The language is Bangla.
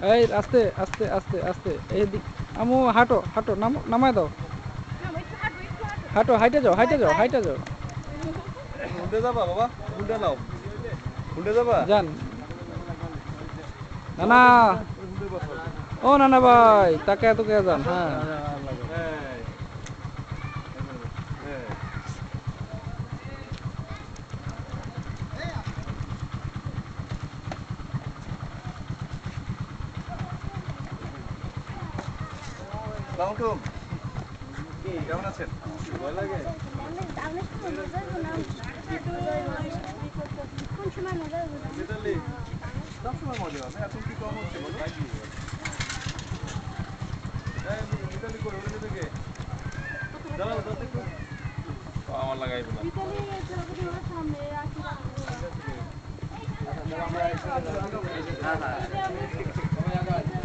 এই আস্তে আস্তে আস্তে আস্তে এইদিক আমু হাঁটো হাঁটো নামায় দাও হাঁটো হাইটে যাও হাইটে যাও হাইটে যাও উল্টে যাবা বাবা উল্টে নাও উল্টে যাবা যান নানা ও নানা ভাই তাকে যান হ্যাঁ সালামালাইকুম কি কেমন আছেন ভয় লাগে ইতালি সবসময় মজা হবে এখন কি কম হচ্ছে বলো ইতালি করে ওখানে থেকে দাঁড়াও দাঁড়াতে একটু আমার লাগাইবো না হ্যাঁ হ্যাঁ